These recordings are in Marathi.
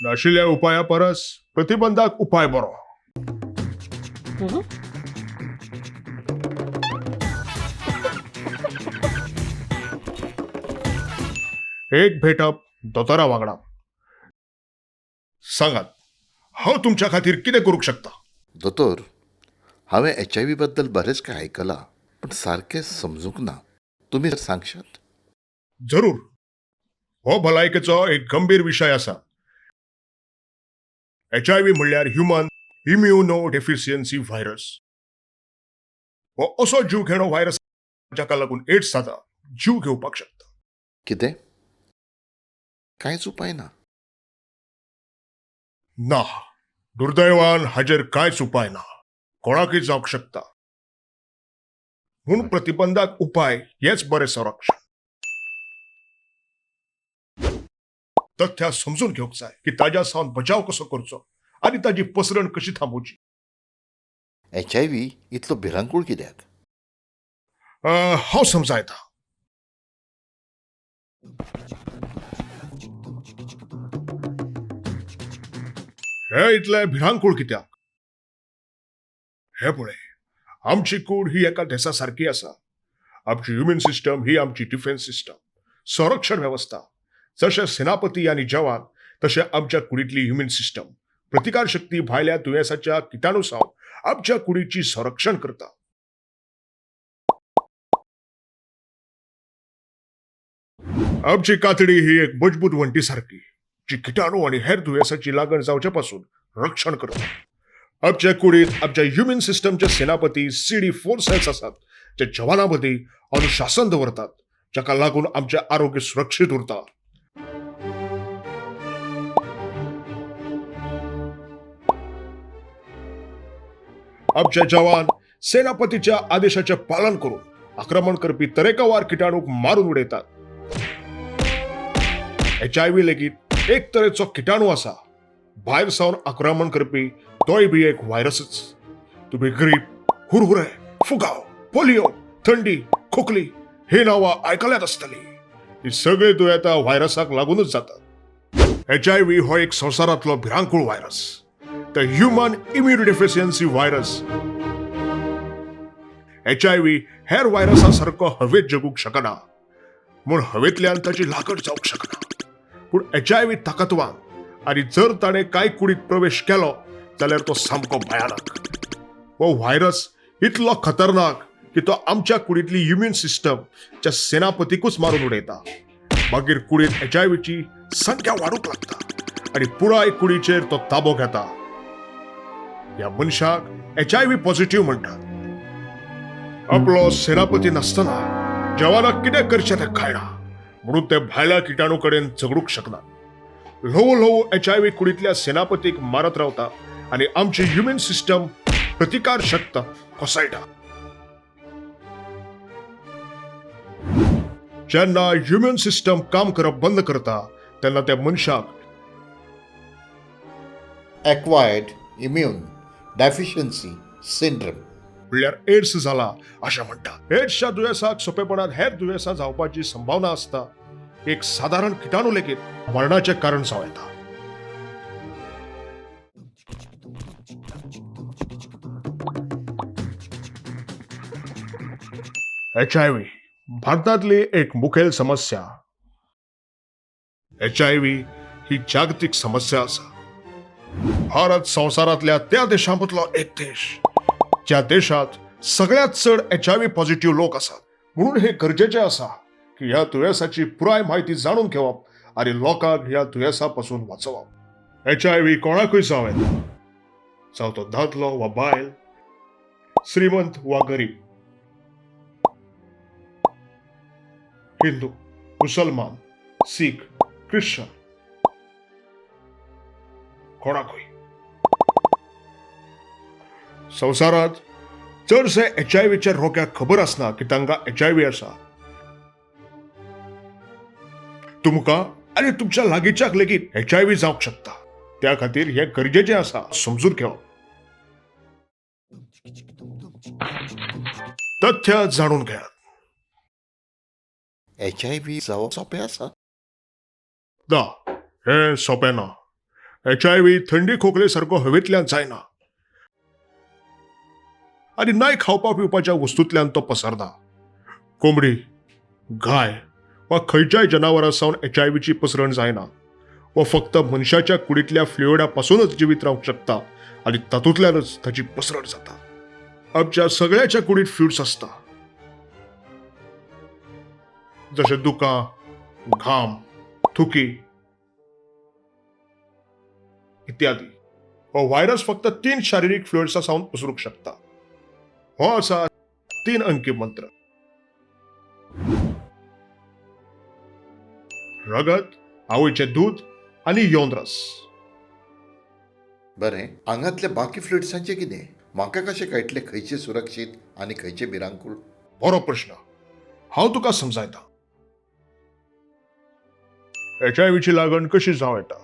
नाशिल्ल्या उपाया परस प्रतिबंधक उपाय बरो. हं? एक भेटप दोतोरा वांगडा. सांगात हांव तुमच्या खातीर कितें करूंक शकता. दोतोर, हांवें HIV बद्दल बरेंच काय आयकलां, पण सारकें समजूंक ना. तुमी सांगशात? जरूर. हो भलायकेचो एक गंभीर विशय आसा. HIV म्हणल्यार ह्युमन इम्युनो डेफिशियन्सी व्हायरस. हो असो जीव घेणो व्हायरस जाका लागून एड्स जाता, जीव घेवपाक शकता. कितें? कांयच उपाय ना. ना, दुर्दैवान हाजेर कांयच उपाय ना. कोणाकय जावंक शकता. म्हूण प्रतिबंधक उपाय हेच बरें संरक्षण. तथ्या समजून घेवंक जाय की ताज्या सावन बचाव कसो करचो आनी ताजी पसरण कशी थांबोवची. HIV इतलो भिरांकूळ कित्याक? हांव समजायता. हे इतले भिरांकूळ कित्याक? हे पळय, आमची कूड ही एका देसा सारकी आसा. आमची ह्युमन सिस्टम ही आमची डिफेन्स सिस्टम, संरक्षण व्यवस्था. जशे सेनापती आनी जवान तशे आमच्या कुडींतली ह्युमन सिस्टम प्रतिकार शक्ती भायल्या दुयेंसाच्या किटाणू सावन आमच्या कुडीची संरक्षण करता. आमची कातडी ही एक मजबूत वंटी सारकी जी किटाणू आणि हेर दुयेंसाची लागण जावचे पासून रक्षण करता. आमच्या कुडींत आमच्या ह्युमन सिस्टमचे सेनापती CD फोर्सेस आसात जे जवानां मदीं अनुशासन दवरतात, जाका लागून आमचें आरोग्य सुरक्षीत उरता. आमचे जवान सेनापतीच्या आदेशाचे पालन करून आक्रमण करपी तरेकवार किटाणूक मारून उडयतात. HIV लेगीत एक तरेचो किटाणू आसा. भायर सावन आक्रमण करपी तोय बी एक व्हायरसच. तुम्ही ग्रीप, हुरहुरे, फुगाव, पोलिओ, थंडी, खोकली हे नांवां आयकल्यात आसतली. ही सगळी दुयेंतां व्हायरसाक लागूनच जातात. HIV हो एक संवसारांतलो भिरांकूळ virus. The human immuno deficiency virus. HIV हेर व्हायरसा सारको हवेत जगूंक शकना, म्हूण हवेंतल्यान ताची लागण जावंक शकना. पूण HIV ताकदवान आनी जर ताणें कांय कुडीत प्रवेश केलो जाल्यार तो सामको भयानक. हो व्हायरस इतलो खतरनाक की तो आमच्या कुडींतली इम्युन सिस्टम च्या सेनापतीकूच मारून उडयता. मागीर कुडींत HIVची संख्या वाडूंक लागता आनी पुराय कुडीचेर तो ताबो घेता. ह्या मनशाक HIV पॉझिटिव्ह म्हणटात. आपलो सेनापती नासतना जवानाक कितें करचें तें कळना, म्हणून ते भायल्या किटाणू कडेन झगडूंक शकनात. ल्हव ल्हव HIV कुडींतल्या सेनापतीक मारत रावता आनी आमची ह्युमन सिस्टम प्रतिकार शक्त कोसळटा. जेन्ना ह्युमन सिस्टम काम करप बंद करता तेन्ना त्या मनशाक एक्वायर्ड इम्यून डेफिशियन्सी सिंड्रोम म्हणल्यार एड्स जाला अशें म्हणटात. एड्सच्या दुयेंसाक सोंपेपणान हेर दुयेंसां जावपाची संभावना आसता. एक सादारण किटाणू लेगीत मरणाचें कारण जावं येता. HIV भारतातली एक मुखेल समस्या. HIV ही जागतिक समस्या आसा. भारत संवसारांतल्या त्या देशांमदलो एक देश ज्या देशात सगळ्यात चड HIV पॉझिटिव्ह लोक आसात. म्हणून हे गरजेचे आसा की ह्या दुयेंसाची पुराय म्हायती जाणून घेवप आनी लोकांक ह्या दुयेंसापासून वाचोवप. HIV कोणाकूय जावं येता, जावं तो दादलो वा बायल, श्रीमंत वा गरीब, हिंदू, मुसलमान, सीख, ख्रिश्चन, कोणाकूय. संवसारात चडशे HIVच्या रोग्याक खबर आसना की तांकां HIV आसा. तुमकां आनी तुमच्या लागींच्याक लेगीत HIV जावंक शकता. त्या खातीर हें गरजेचें आसा समजून घेवप. तथ्य जाणून घेयात. HIV जावप सोंपें आसा? ना, हें सोंपें ना. HIV थंडी खोकले सारको हवेंतल्यान जायना आनी नाय खावपा पिवपाच्या वस्तूंतल्यान तो पसरना. कोंबडी, गाय वा खंयच्याय जनावरां सावन HIVची पसरण जायना. वा फक्त मनशाच्या कुडींतल्या फ्लुइडा पासूनच जिवीत रावंक शकता आनी तातूंतल्यानच ताची पसरण जाता. आमच्या सगळ्याच्या कुडींत फ्लुइड्स आसता, जशे दुकां, घाम, थुकी इत्यादी. हो व्हायरस फक्त 3 शारिरीक फ्लुइड्सा सावन पसरूंक शकता. हो आसा 3 अंकी मंत्र. रगत, आवयचें दूध आनी योंद्रस. बरें, आंगातल्या बाकी फ्लुइड्सांचें कितें? म्हाका कशें कळटलें खंयचे सुरक्षीत आनी खंयचे भिरांकूळ? बरो प्रश्न. हांव तुका समजायता. HIVची लागण कशी जावं येता.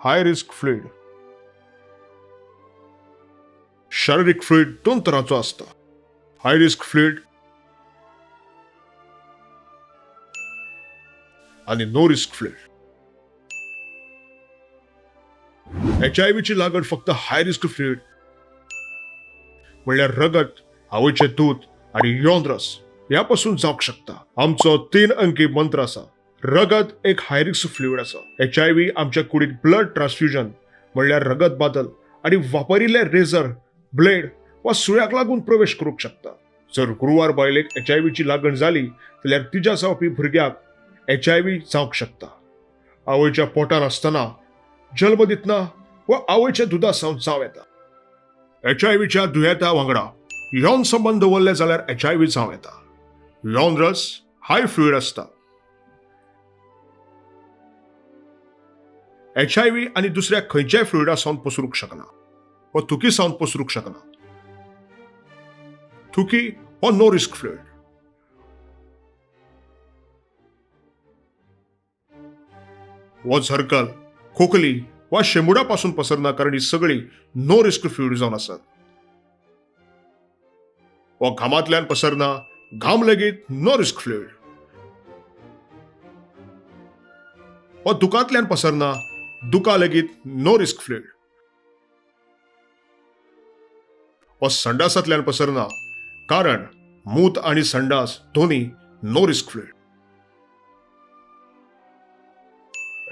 High risk fluid. शारिरीक फ्लुइड 2 तरांचो आसता. हाय रिस्क फ्लुइड आनी नो रिस्क फ्लुइड. HIVची लागण फक्त हाय रिस्क फ्लुइड म्हणल्यार रगत, आवयचें दूध आनी योंद्रस ह्या पासून जावंक शकता. आमचो 3 अंकी मंत्र आसा. रगत एक हाय रिस्क फ्लुइड आसा. HIV आमच्या कुडींत ब्लड ट्रान्सफ्युजन म्हणल्यार रगत बादल आनी वापरिल्ले रेझर, ब्लेड वा सुळ्याक लागून प्रवेश करूंक शकता. जर गुरुवार बायलेक HIVची लागण जाली जाल्यार तिच्या जावपी भुरग्याक HIV जावंक शकता. आवयच्या पोटान आसतना, जल्म दितना वा आवयच्या दुधा सावन जावं येता. HIVच्या दुयेंता वांगडा यौन संबंध दवरले जाल्यार HIV जावं येता. योंद्रस हाय फ्लुइड आसता. HIV आनी दुसऱ्या खंयच्याय फ्लुइडा सावन पसरूंक शकना वा थुकी सावन पसरूंक शकना. थुकी हो नो रिस्क फ्लुइड. वो झरकल, खोकली वा शेंबुडा पासून पसरना कारण ही सगळी नो रिस्क फ्लुइड जावन आसात. वो घामांतल्यान पसरना, घाम लेगीत नो रिस्क फ्लुइड. वो दुखांतल्यान पसरना, दुखा लेगीत नो रिस्क फ्लुइड. वो संडासांतल्यान पसरना कारण मूत आनी संडास दोन्ही नो रिस्क फ्लुइड.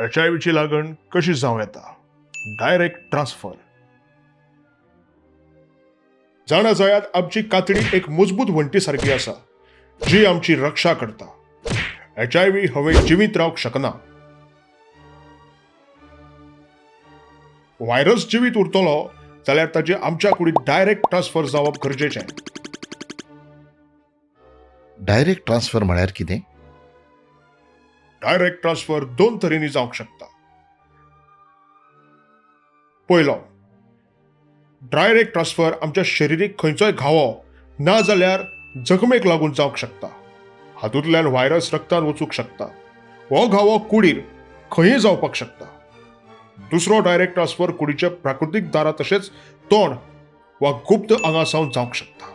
HIVची लागण कशी जावं येता. Direct transfer. जाणा जयात आमची कातडी एक मजबूत वंटी सारकी आसा जी आमची रक्षा करता. HIV हवेत जिवीत रावंक शकना. व्हायरस जिवीत उरतलो जाल्यार ताचे आमच्या कुडींत डायरेक्ट ट्रान्सफर जावप गरजेचें. डायरेक्ट ट्रान्सफर म्हळ्यार कितें? डायरेक्ट ट्रान्सफर 2 तरेनी जावंक शकता. पयलो, डायरेक्ट ट्रान्सफर आमच्या शरिरीक खंयचोय घावो ना जाल्यार जखमेक लागून जावंक शकता. हातूंतल्यान व्हायरस रक्तान वचूंक शकता. हो घावो कुडीर खंयय जावपाक शकता. दुसरो डायरेक्ट ट्रान्सफर कुडीच्या प्राकृतीक दारा तशेंच तोंड वा गुप्त आंगा सावन जावंक शकता.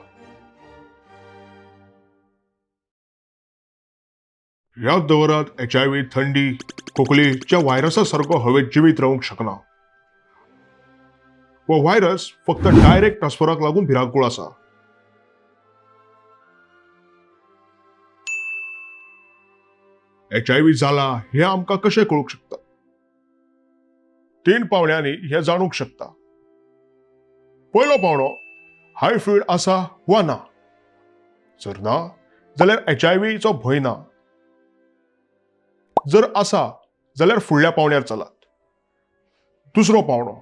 याद दवरात, HIV थंडी, खोकलीच्या व्हायरसा सारको हवेत जिवीत रावंक शकना. वो व्हायरस फक्त डायरेक्ट ट्रान्सफराक लागून भिरांकूळ आसा. HIV जाला हे आमकां कशें कळूंक शकता. 3 पावंड्यांनी हे जाणूंक शकता. पयलो पावंडो, हाय फ्लुइड आसा वा ना. जर ना जाल्यार HIVचो भंय ना. जर आसा जाल्यार फुडल्या पावंड्यार चलात. दुसरो पावंडो,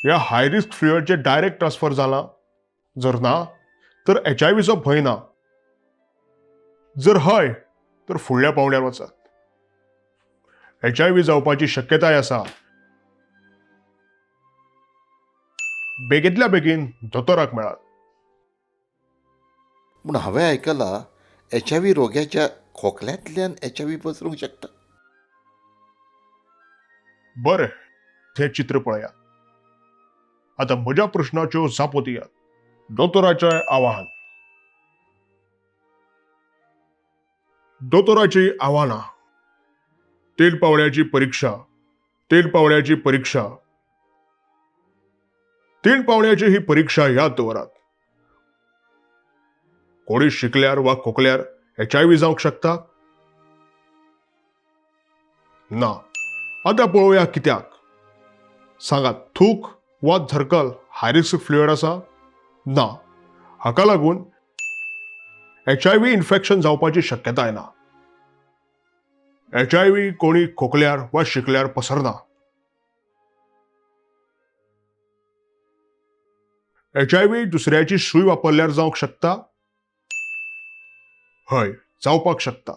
ह्या हाय रिस्क फ्लुइडचे डायरेक्ट ट्रान्सफर जाला. जर ना तर HIVचो भंय ना. जर हय तर फुडल्या पावंड्यार वचात. HIV जावपाची शक्यताय आसा. बेगींतल्या बेगीन दोतोराक मेळात. पूण हांवें आयकलां HIV रोग्याच्या खोकल्यांतल्यान HIV पसरूंक शकता. बरें, हें चित्र पळयात. आतां म्हज्या प्रश्नाच्यो जापो दियात. दोतोराचें आवाहन. दोतोराची आव्हानां. 3 पावंड्याची परीक्षा तीन पावण्याची परीक्षा. तीन पावण्याची ही परीक्षा या दवरात. कोणी शिकल्यार वा खोकल्यार HIV जावंक शकता? ना. आता पळोवया कित्याक. सांगात, थूक वा झरकल हाय रिस्क फ्लुइड आसा? ना. हाका लागून HIV इन्फेक्शन जावपाची शक्यताय ना. HIV कोणी खोकल्यार वा शिकल्यार पसरना. HIV दुसऱ्याची सूय वापरल्यार जावंक शकता? हय, जावपाक शकता.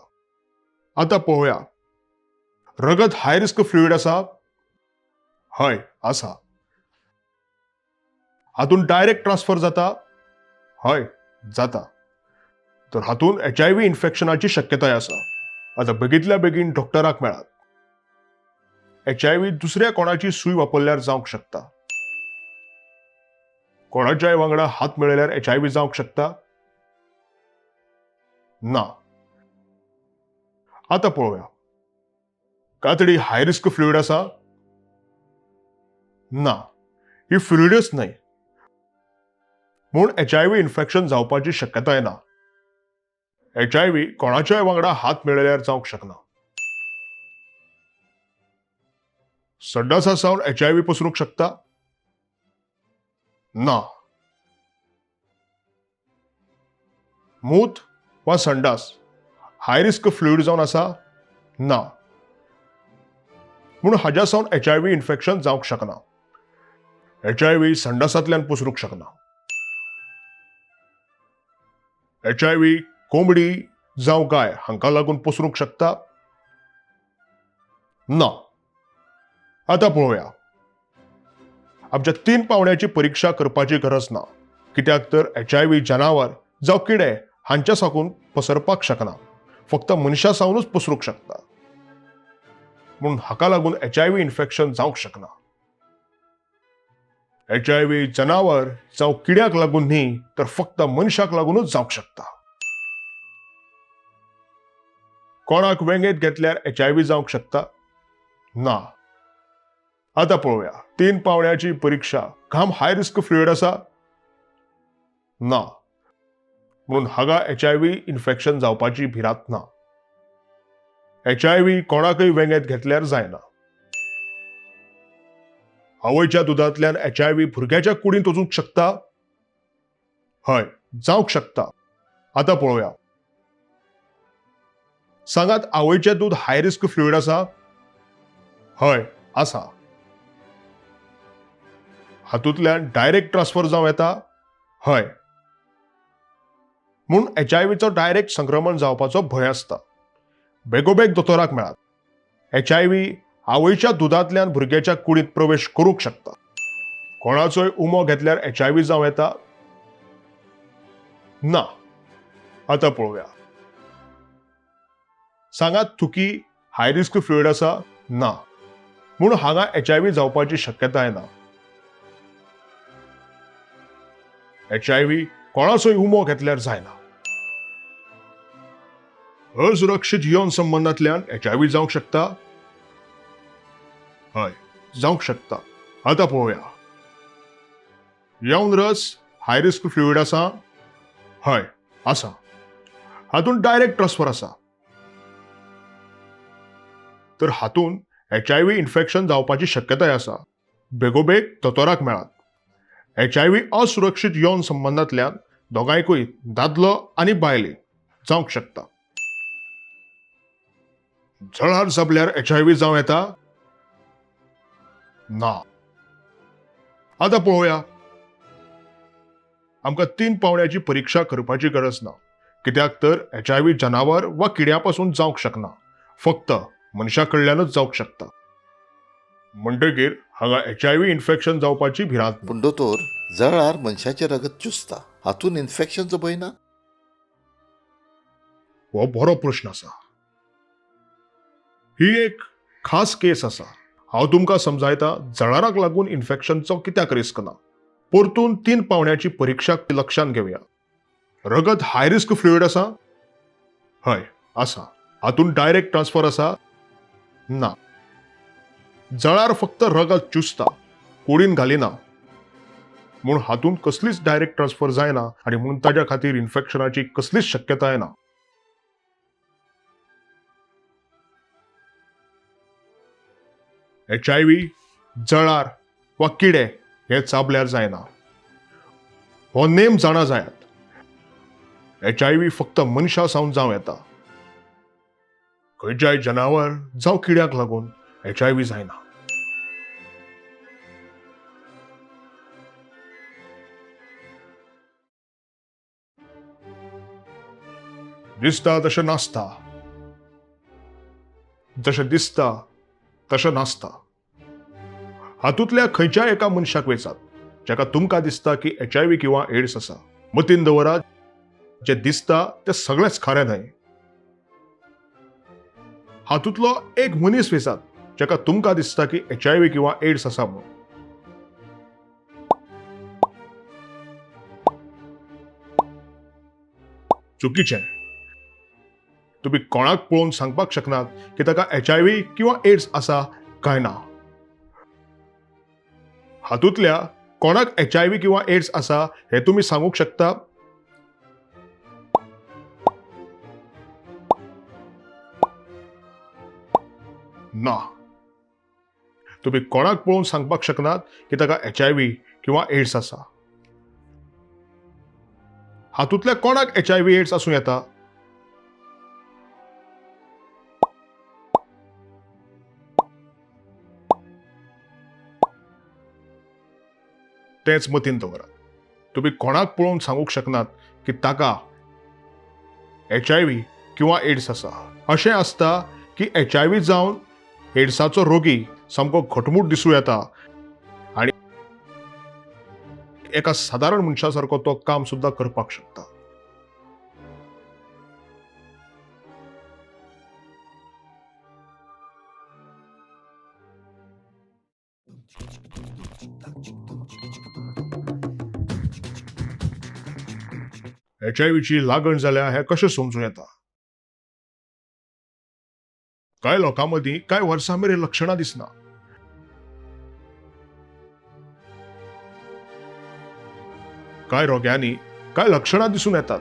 आता पळोवया. रगत हाय रिस्क फ्लुइड आसा? हय, आसा. हातून डायरेक्ट ट्रान्सफर जाता? हय, जाता. तर हातून HIV इन्फेक्शनाची शक्यताय आसा. आता बेगीतल्या बेगीन डॉक्टराक मेळात. HIV दुसऱ्या कोणाची सूय वापरल्यार जावंक शकता. कोणाच्याय वांगडा हात मेळयल्यार HIV जावंक शकता? ना. आता पळोवया. कातडी हाय रिस्क फ्लुइड आसा? ना. ही फ्लुइडच न्हय. म्हूण HIV इन्फेक्शन जावपाची शक्यताय ना. HIV कोणाच्याय वांगडा हात मेळयल्यार जावंक शकना. संडासा सावन HIV पसरूंक शकता? ना. मूत वा संडास हाय रिस्क फ्लुइड जावन आसा? ना. म्हूण हाज्या सावन HIV इन्फेक्शन जावंक शकना. HIV संडासांतल्यान पसरूंक शकना. HIV कोंबडी जावं गाय हांकां लागून पसरूंक शकता? ना. आता पळोवया. आमच्या तीन पावण्याची परीक्षा करपाची गरज ना. कित्याक तर HIV जनावर जावं किडे हांच्या साकून पसरपाक शकना. फक्त मनशा सावनूच पसरूंक शकता. म्हूण हाका लागून HIV इन्फेक्शन जावंक शकना. HIV जनावर जावं किड्याक लागून न्ही तर फक्त मनशाक लागूनच जावंक शकता. कोणाक वेंगेत घेतल्यार HIV जावंक शकता? ना. आता पळोवया. तीन पावण्याची परीक्षा घाम हाय रिस्क फ्लुइड आसा? ना. म्हणून हांगा HIV इन्फेक्शन जावपाची भिरांत ना. HIV कोणाकय वेंगेत घेतल्यार जायना. आवयच्या दुधांतल्यान HIV भुरग्याच्या कुडींत वचूंक शकता? हय, जावंक शकता. आता पळोवया. सांगात, आवयचें दूध हाय रिस्क फ्लुइड आसा? हय, आसा. हातूंतल्यान डायरेक्ट ट्रान्सफर जावं येता? हय. म्हूण HIVचो डायरेक्ट संक्रमण जावपाचो भंय आसता. बेगोबेग दोतोराक मेळात. HIV आवयच्या दुधांतल्यान भुरग्याच्या कुडींत प्रवेश करूंक शकता. कोणाचोय उमो घेतल्यार HIV जावं येता? ना. आता पळोवया. सांगात, थुकी हाय रिस्क फ्लुइड आसा? ना. म्हूण हांगा HIV जावपाची शक्यताय ना. HIV कोणाचोय उमो घेतल्यार जायना. असुरक्षीत यौन संबंधांतल्यान HIV जावंक शकता? हय, जावंक शकता. आता पळोवया. यौन रस हाय रिस्क फ्लुइड आसा? हय, आसा. हातून डायरेक्ट ट्रान्सफर आसा. तर हातून HIV इन्फेक्शन जावपाची शक्यताय आसा. बेगोबेग दोतोराक मेळात. HIV असुरक्षीत यौन संबंधांतल्यान दोगांयकूय दादलो आनी बायले जावंक शकता. जळार जबल्यार HIV जावं येता? ना. आता पळोवया. आमकां तीन पावण्याची परीक्षा करपाची गरज ना. कित्याक तर HIV जनावर वा किड्यापासून जावंक शकना. फक्त मनशा कडल्यानच जावंक शकता. म्हणटकीर हांगा HIV इन्फेक्शन जावपाची भिरांत ना. पूण दोतोर, जळार मनशाचें रगत चुसता. हातून इन्फेक्शनचो भंय ना? हो बरो प्रश्न आसा. ही एक खास केस आसा. हांव तुमकां समजायता जळाराक लागून इन्फेक्शनचो कित्याक रिस्क ना. परतून तीन पावण्याची परीक्षा लक्षांत घेवया. रगत हाय रिस्क फ्लुइड आसा? हय, आसा. हातून डायरेक्ट ट्रान्सफर आसा? ना. जळार फक्त रगत चुसता, कुडीन घालिना. म्हूण हातून कसलीच डायरेक्ट ट्रान्सफर जायना आणि म्हणून ताज्या खातीर इन्फेक्शनाची कसलीच शक्यता येना. HIV जळार वा किडे हे चाबल्यार जायना. हो नेम जाणा जायात. HIV फक्त मनशा सावन जावं येता. खंयच्याय जनावर जावं किड्याक लागून HIV जायना. दिसता तशें नासता. जशें दिसता तशें नासता. हातूंतल्या खंयच्याय एका मनशाक वेचात जाका तुमकां दिसता की HIV किंवा एड्स आसा. मतीन दवरात, जे दिसता ते सगळेंच खरें न्हय. हातूंतलो एक मनीस वेचात जाका तुमकां दिसता की HIV किंवा एड्स आसा म्हणून. चुकीचें. तुम्ही कोणाक पळोवन सांगपाक शकनात की ताका HIV किंवा एड्स आसा काय ना. हातूंतल्या कोणाक HIV किंवा एड्स आसा हे तुम्ही सांगूक शकता? ना. तुम्ही कोणाक पळोवन सांगपाक शकनात की ताका HIV किंवा एड्स आसा. हातूंतल्या कोणाक HIV एड्स आसूं येता? तेच मतीन दवरात. तुम्ही कोणाक पळोवन सांगूक शकनात की ताका HIV किंवा एड्स आसा. अशें आसता की HIV जावन एड्साचो रोगी सामको घटमूट दिसूं येता आणि एका सादारण मनशा सारको तो काम सुद्धा करपाक शकता. HIVची लागण जाल्या हे कशें समजूं येता? कांय लोकांमदीं कांय वर्सां मेरेन लक्षणां दिसना. कांय रोग्यांनी कांय लक्षणां दिसून येतात,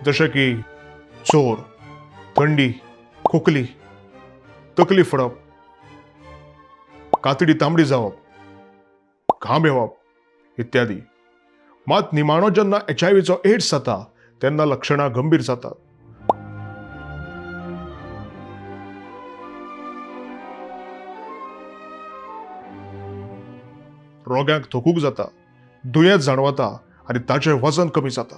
जशें की जोर, थंडी, खोकली, तकली फडप, कातडी तांबडी जावप, घाम येवप इत्यादी. मात निमाणो जेन्ना HIVचो एड्स जाता तेन्ना लक्षणां गंभीर जातात. रोग्यांक थकूक जाता, दुयेंत जाणवता आनी ताचें वजन कमी जाता.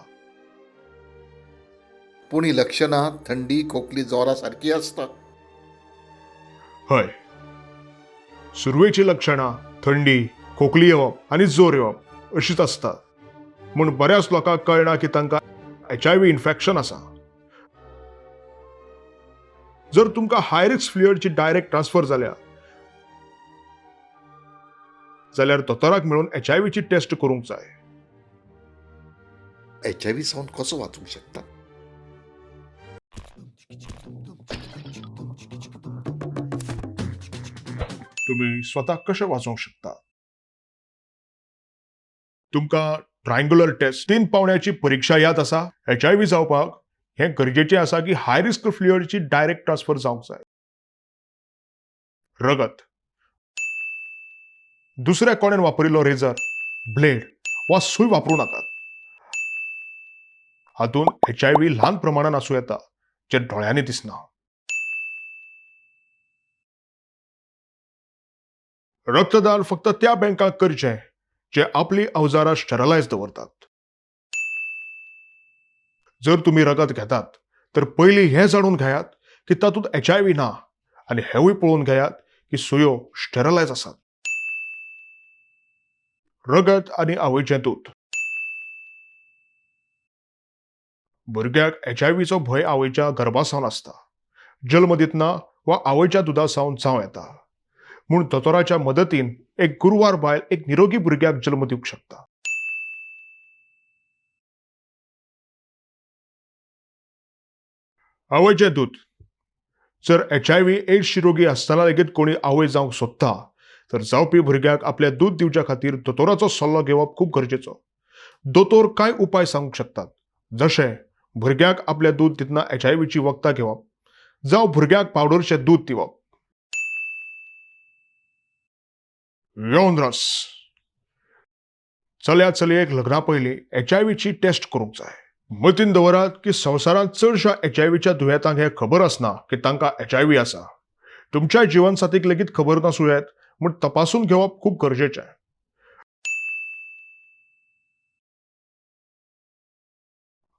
पूण ही लक्षणां थंडी खोकली जोरा सारकी आसता. हय. सुरवेची लक्षणां थंडी, खोकली येवप आनी जोर येवप अशीच आसतात. म्हूण बऱ्याच लोकांक कळना की तांकां HIV इन्फेक्शन आसा. जर तुमकां हाय रिस्क फ्लुइडची डायरेक्ट ट्रान्सफर जाल्यार दोतोराक मेळून HIVची टेस्ट करूंक जाय. HIV सावन कसो वाचूंक शकता? तुम्ही स्वता कशें वाचूंक शकता? तुमकां ट्रायंग्युलर टेस्ट 3 पावण्याची परीक्षा याद आसा? HIV जावपाक हें गरजेचें आसा की हाय रिस्क फ्लुइडची डायरेक्ट ट्रान्सफर जावंक जाय. रगत, दुसऱ्या कोणेन वापरिल्लो रेझर, ब्लेड वा सूय वापरूं नाकात. हातून HIV ल्हान प्रमाणात आसूं येता, जे दोळ्यांनी दिसना. रक्तदान फक्त त्या बँकाक करचें जे आपली अवजारां स्टेरलायज दवरतात. जर तुम्ही रगत घेतात तर पयलीं हें जाणून घेयात की तातूंत HIV ना आनी हेंवूय पळोवन घेयात की सुयो स्टेरलायज आसात. रगत आनी आवयचें दूद. भुरग्याक HIVचो भंय आवयच्या गर्भासावन आसता. जल्म दितना वा आवयच्या दुदा सावन जावं येता. म्हूण दोतोराच्या मदतीन एक गुरवार बायल एक निरोगी भुरग्याक जल्म दिवंक शकता. आवयचें दूद. जर HIV एड्सची रोगी आसतना लेगीत कोणी आवय जावंक सोदता तर जावपी भुरग्याक आपल्या दूध दिवच्या खातीर दोतोराचो सल्लो घेवप खूब गरजेचो. दोतोर काय उपाय सांगूंक शकतात, जशे भुरग्याक आपल्या दूध दितना HIV वखदां घेवप, जावं भुरग्याक पावडरचें दूध दिवप. येवन रस. चल्या चलयेक लग्ना पयलीं HIV टेस्ट करूंक जाय. मतीन दवरात की संवसारांत चडशा HIV दुयेंतांक हें खबर आसना की तांकां HIV आसा. तुमच्या जिवनसाथीक लेगीत खबर नासूं येत म्हूण तपासून घेवप खूब गरजेचें.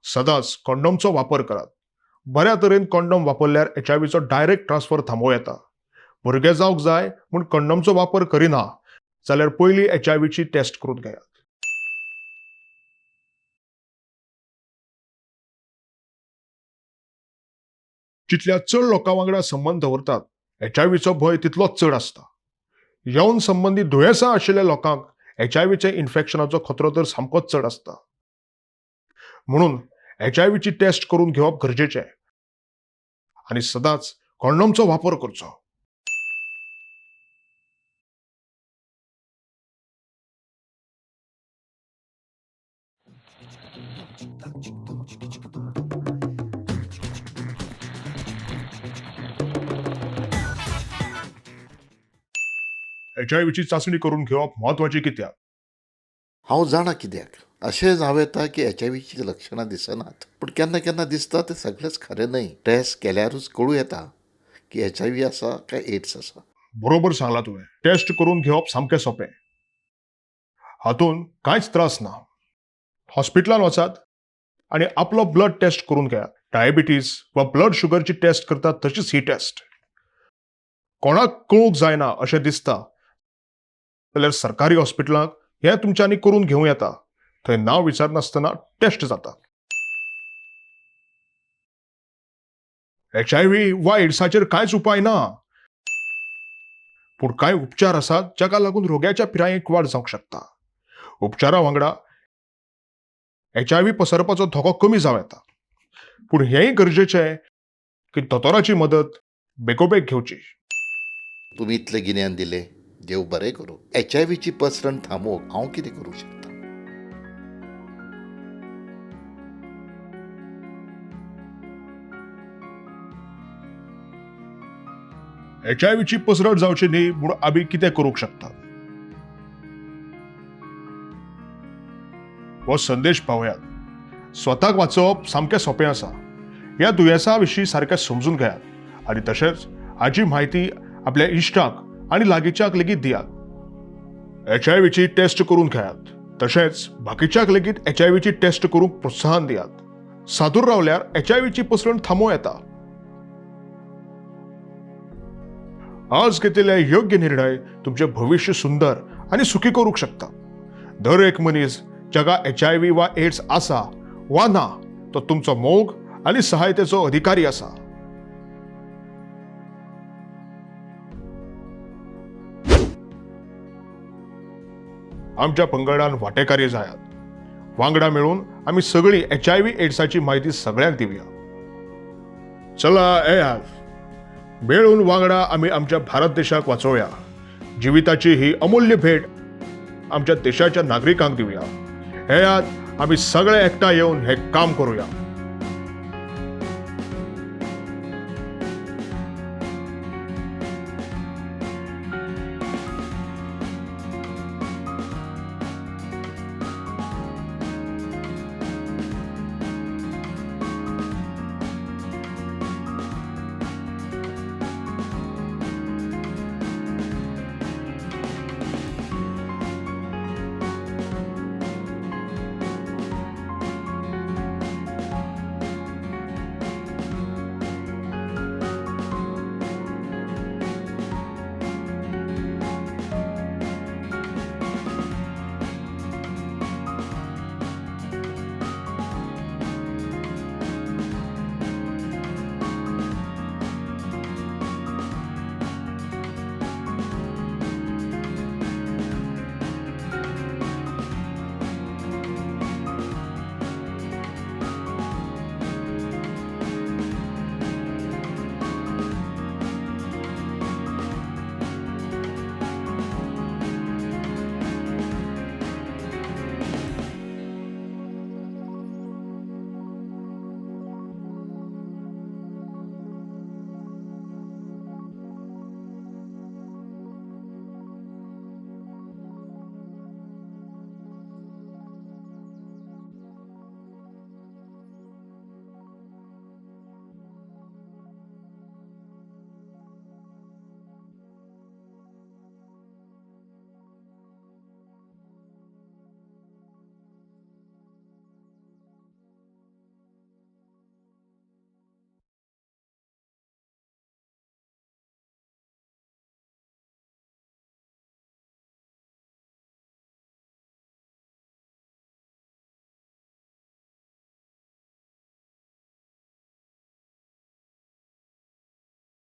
सदांच कॉन्डोमचो वापर करात. बऱ्या तरेन कॉन्डोम वापरल्यार HIVचो डायरेक्ट ट्रान्सफर थांबोव येता. भुरगे जावंक जाय म्हूण कॉन्डोमचो वापर करिना जाल्यार पयलीं HIV टेस्ट करून घेयात. जितल्या चड लोकां वांगडा संबंद दवरतात, HIVचो भंय तितलोच चड आसता. यौन संबंधी दुयेंसां आशिल्ल्या लोकांक HIVचे इन्फेक्शनाचो खतरो तर सामकोच चड आसता. म्हणून HIV टेस्ट करून घेवप गरजेचें आनी सदांच कॉन्डोमचो वापर करचो. HIV चाचणी करून घेवप म्हत्वाची कित्याक? हांव जाणा कित्याक. अशें जावं येता की HIVची लक्षणां दिसनात, पूण केन्ना केन्ना दिसता तें सगळेंच खरें न्हय. टेस्ट केल्यारूच कळूं येता की HIV आसा काय एड्स आसा. बरोबर सांगला तुवें. टेस्ट करून घेवप सामकें सोपें. हातूंत कांयच त्रास ना. हॉस्पिटलांत वचात आनी आपलो ब्लड टेस्ट करून घेयात. डायबिटीज वा ब्लड शुगरची टेस्ट करतात तशीच ही टेस्ट. कोणाक कळूंक जायना अशें दिसता जाल्यार सरकारी हॉस्पिटलांत हें तुमच्यांनी करून घेवं येता. थंय नांव विचारनासतना टेस्ट जाता. HIV वा एड्साचेर कांयच उपाय ना, पूण कांय उपचार आसात जाका लागून रोग्याच्या पिरायेक वाड जावंक शकता. उपचारा वांगडा HIV पसरपाचो धोको कमी जावं येता. पूण हेंय गरजेचें की दोतोराची मदत बेगोबेग घेवची. तुमी इतलें गिन्यान दिलें, देव बरें करूं. HIVची पसरण थांबोवंक हांव कितें करूंक शकता? HIVची पसरट जावची न्ही म्हूण आमी कितें करूंक शकतात? हो संदेश पावयात. स्वताक वाचोवप सामकें सोपें आसा. ह्या दुयेंसा विशीं सारकें समजून घेयात आनी तशेंच हाची म्हायती आपल्या इश्टांक आनी लागींच्याक लेगीत दियात. HIVची टेस्ट करून घेयात. तशेंच बाकीच्याक लेगीत HIVची टेस्ट करूंक प्रोत्साहन दियात. सादूर रावल्यार HIVची पसरण थांबोव येता. आज घेतिल्ले योग्य निर्णय तुमचें भविष्य सुंदर आनी सुखी करूंक शकता. दर एक मनीस जाका HIV वा एड्स आसा वा ना तो तुमचो मोग आनी सहायतेचो अधिकारी आसा. आमच्या पंगडान वांटेकारी जायात. वांगडा मेळून आमी सगळी HIV एड्साची म्हायती सगळ्यांक दिवया. चला येयात. मेळून वांगडा आमी आमच्या भारत देशाक वाचोवया. जिविताची ही अमूल्य भेट आमच्या देशाच्या नागरिकांक दिवया. येयात आमी सगळे एकठांय येवन हे काम करूया.